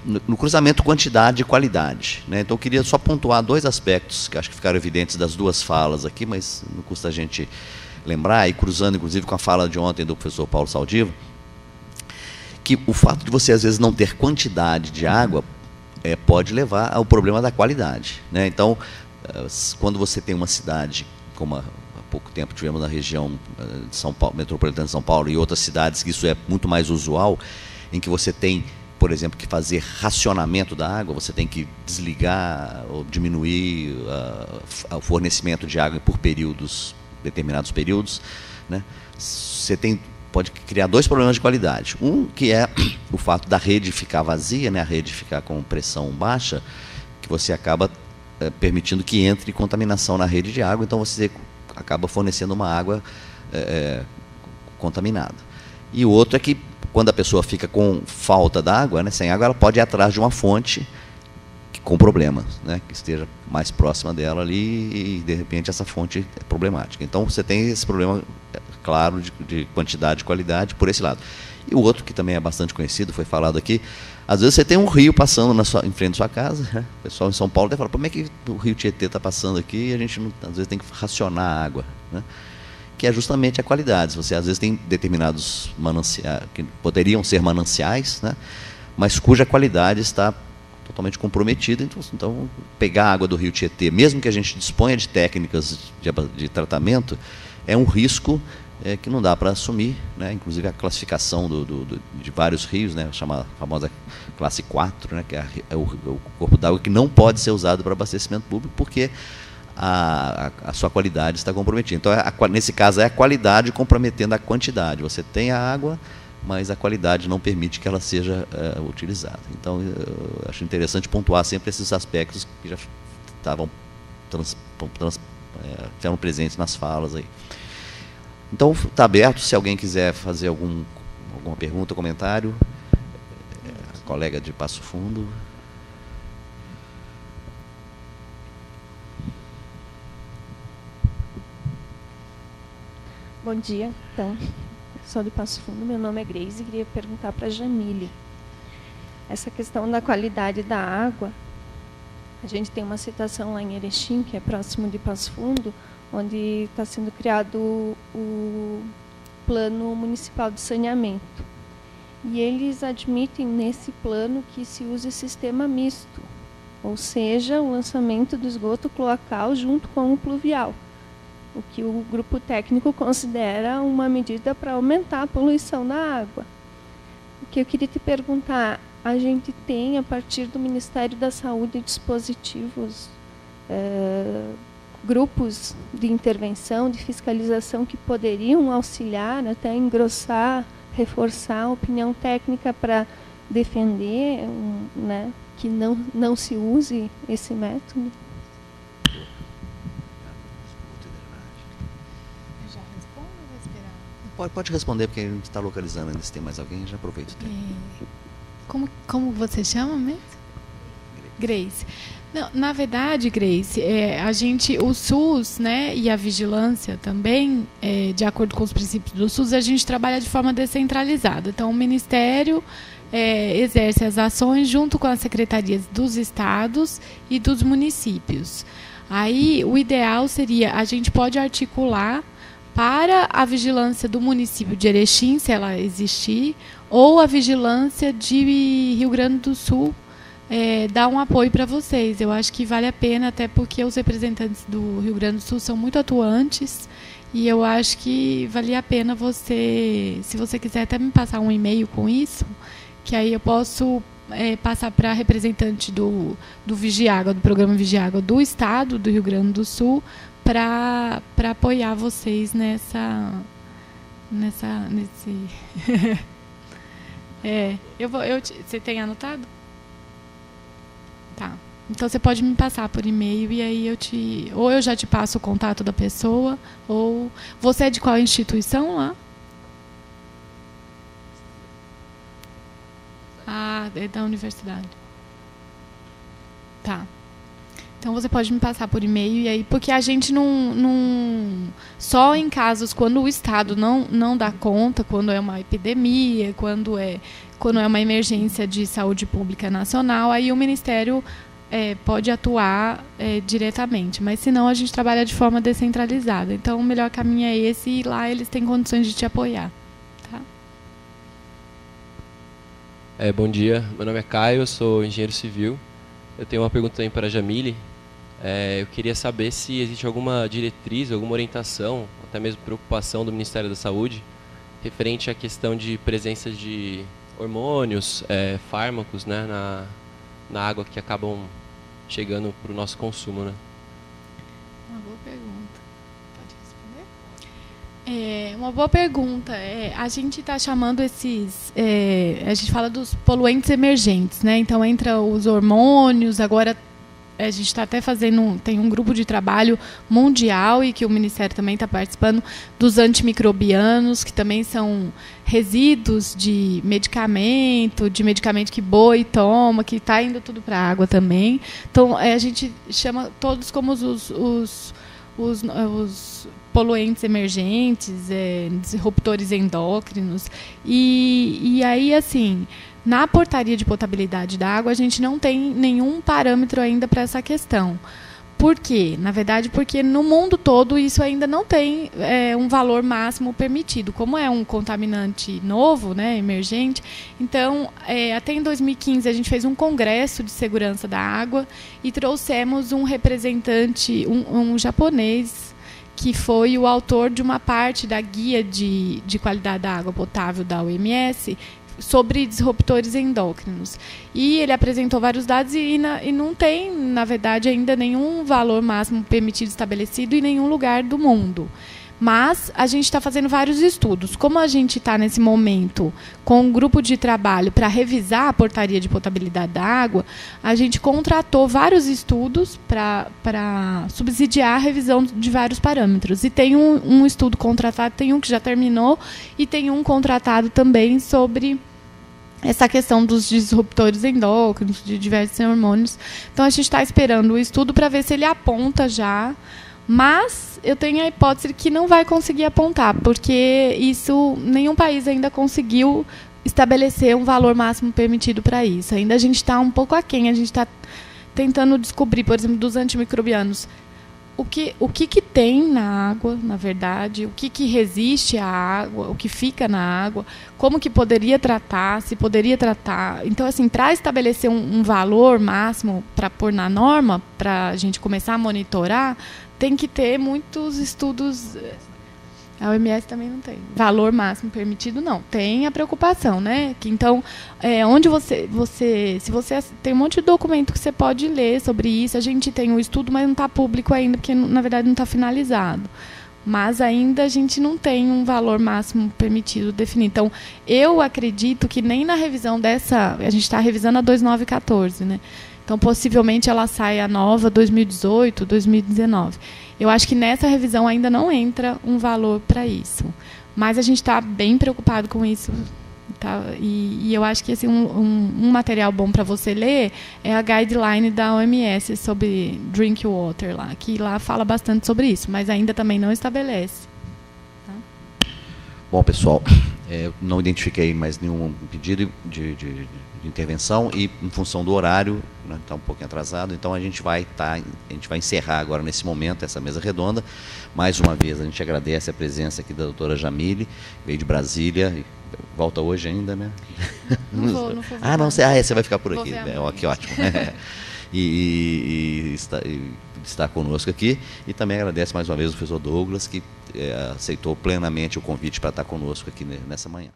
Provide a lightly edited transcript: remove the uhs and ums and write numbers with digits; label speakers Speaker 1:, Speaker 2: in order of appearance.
Speaker 1: no cruzamento quantidade e qualidade, né? Então, eu queria só pontuar dois aspectos que acho que ficaram evidentes das duas falas aqui, mas não custa a gente lembrar, e cruzando, inclusive, com a fala de ontem do professor Paulo Saldiva, que o fato de você, às vezes, não ter quantidade de água pode levar ao problema da qualidade, né? Então, quando você tem uma cidade, como há pouco tempo tivemos na região de São Paulo, metropolitana de São Paulo, e outras cidades que isso é muito mais usual, em que você tem, por exemplo, que fazer racionamento da água, você tem que desligar ou diminuir o fornecimento de água por períodos, determinados períodos, né? Você pode criar dois problemas de qualidade. Um, que é o fato da rede ficar vazia, né? A rede ficar com pressão baixa, que você acaba permitindo que entre contaminação na rede de água, então você acaba fornecendo uma água contaminada. E o outro é que, quando a pessoa fica com falta d'água, né, sem água, ela pode ir atrás de uma fonte com problemas, né, que esteja mais próxima dela ali e, de repente, essa fonte é problemática. Então, você tem esse problema, claro, de quantidade e qualidade por esse lado. E o outro, que também é bastante conhecido, foi falado aqui, às vezes você tem um rio passando em frente da sua casa, né? O pessoal em São Paulo deve falar, como é que o rio Tietê está passando aqui e a gente, às vezes, tem que racionar a água, né? Que é justamente a qualidade. Você, às vezes, tem determinados mananciais, que poderiam ser mananciais, né? Mas cuja qualidade está totalmente comprometida. Então, pegar a água do rio Tietê, mesmo que a gente disponha de técnicas de tratamento, é um risco que não dá para assumir, né? Inclusive a classificação de vários rios, né? A famosa classe 4, né? Que é o corpo d'água que não pode ser usado para abastecimento público, porque a sua qualidade está comprometida. Então, nesse caso, é a qualidade comprometendo a quantidade. Você tem a água, mas a qualidade não permite que ela seja utilizada. Então, eu acho interessante pontuar sempre esses aspectos que já estavam presentes nas falas aí. Então, está aberto, se alguém quiser fazer alguma pergunta, comentário. A colega de Passo Fundo.
Speaker 2: Bom dia, então, sou de Passo Fundo, meu nome é Grace e queria perguntar para a Jamile. Essa questão da qualidade da água, a gente tem uma situação lá em Erechim, que é próximo de Passo Fundo, onde está sendo criado o Plano Municipal de Saneamento. E eles admitem nesse plano que se use sistema misto, ou seja, o lançamento do esgoto cloacal junto com o pluvial, o que o grupo técnico considera uma medida para aumentar a poluição da água. O que eu queria te perguntar, a gente tem, a partir do Ministério da Saúde, dispositivos, grupos de intervenção, de fiscalização que poderiam auxiliar, até engrossar, reforçar a opinião técnica para defender, né, que não se use esse método?
Speaker 3: Já respondo ou vou esperar?
Speaker 1: Pode responder, porque a gente está localizando ainda. Se tem mais alguém, já aproveita o tempo.
Speaker 3: Como você chama mesmo? Grace. Não, na verdade, Grace, o SUS, né, e a vigilância também, de acordo com os princípios do SUS, a gente trabalha de forma descentralizada. Então, o Ministério exerce as ações junto com as secretarias dos estados e dos municípios. Aí, o ideal seria, a gente pode articular para a vigilância do município de Erechim, se ela existir, ou a vigilância de Rio Grande do Sul, dar um apoio para vocês. Eu acho que vale a pena, até porque os representantes do Rio Grande do Sul são muito atuantes, e eu acho que valia a pena você, se você quiser até me passar um e-mail com isso, que aí eu posso passar para a representante do Vigiágua, do programa Vigiágua do Estado do Rio Grande do Sul, para apoiar vocês nesse você tem anotado? Tá. Então você pode me passar por e-mail e aí ou eu já te passo o contato da pessoa, ou você é de qual instituição lá? Ah, é da universidade. Tá. Então você pode me passar por e-mail, e aí, porque a gente não só em casos quando o Estado não dá conta, quando é uma epidemia, quando é uma emergência de saúde pública nacional, aí o Ministério pode atuar diretamente, mas senão a gente trabalha de forma descentralizada. Então o melhor caminho é esse, e lá eles têm condições de te apoiar. Tá?
Speaker 4: Bom dia, meu nome é Caio, eu sou engenheiro civil. Eu tenho uma pergunta também para a Jamile. Eu queria saber se existe alguma diretriz, alguma orientação, até mesmo preocupação do Ministério da Saúde, referente à questão de presença de hormônios, fármacos, né, na água que acabam chegando para o nosso consumo, né?
Speaker 3: Uma boa pergunta. Pode responder? Uma boa pergunta. A gente está chamando esses... a gente fala dos poluentes emergentes, né? Então, entra os hormônios, agora a gente está até tem um grupo de trabalho mundial, e que o Ministério também está participando, dos antimicrobianos, que também são resíduos de medicamento que boi toma, que está indo tudo para a água também. Então, a gente chama todos como os poluentes emergentes, disruptores endócrinos. E aí, assim, na portaria de potabilidade da água, a gente não tem nenhum parâmetro ainda para essa questão. Por quê? Na verdade, porque no mundo todo isso ainda não tem um valor máximo permitido. Como é um contaminante novo, né, emergente, então, até em 2015, a gente fez um congresso de segurança da água e trouxemos um representante, um japonês, que foi o autor de uma parte da guia de qualidade da água potável da OMS, sobre disruptores endócrinos. E ele apresentou vários dados e não tem, na verdade, ainda nenhum valor máximo permitido estabelecido em nenhum lugar do mundo. Mas a gente está fazendo vários estudos. Como a gente está, nesse momento, com um grupo de trabalho para revisar a portaria de potabilidade da água, a gente contratou vários estudos para subsidiar a revisão de vários parâmetros. E tem um estudo contratado, tem um que já terminou, e tem um contratado também sobre essa questão dos disruptores endócrinos, de diversos hormônios. Então, a gente está esperando o estudo para ver se ele aponta já, mas eu tenho a hipótese que não vai conseguir apontar, porque nenhum país ainda conseguiu estabelecer um valor máximo permitido para isso. Ainda a gente está um pouco aquém, a gente está tentando descobrir, por exemplo, dos antimicrobianos, o que tem na água, na verdade, o que resiste à água, o que fica na água, como que poderia tratar, se poderia tratar. Então, assim, para estabelecer um valor máximo para pôr na norma, para a gente começar a monitorar, tem que ter muitos estudos. A OMS também não tem. Valor máximo permitido, não. Tem a preocupação, né? Que, então, onde se você tem um monte de documento que você pode ler sobre isso, a gente tem um estudo, mas não está público ainda, porque, na verdade, não está finalizado. Mas ainda a gente não tem um valor máximo permitido definido. Então, eu acredito que nem na revisão dessa... A gente está revisando a 2914, né? Então, possivelmente, ela saia nova 2018, 2019. Eu acho que nessa revisão ainda não entra um valor para isso. Mas a gente está bem preocupado com isso. Tá? E eu acho que assim, um material bom para você ler é a guideline da OMS sobre drink water, lá, que lá fala bastante sobre isso, mas ainda também não estabelece. Tá?
Speaker 1: Bom, pessoal, eu não identifiquei mais nenhum pedido de intervenção, e em função do horário, está um pouquinho atrasado, então a gente vai encerrar agora, nesse momento, essa mesa redonda. Mais uma vez, a gente agradece a presença aqui da doutora Jamile, veio de Brasília, volta hoje ainda, né?
Speaker 3: Não vou
Speaker 1: Você vai ficar por aqui. Que ótimo. E está conosco aqui, e também agradece mais uma vez o professor Douglas, que aceitou plenamente o convite para estar conosco aqui nessa manhã.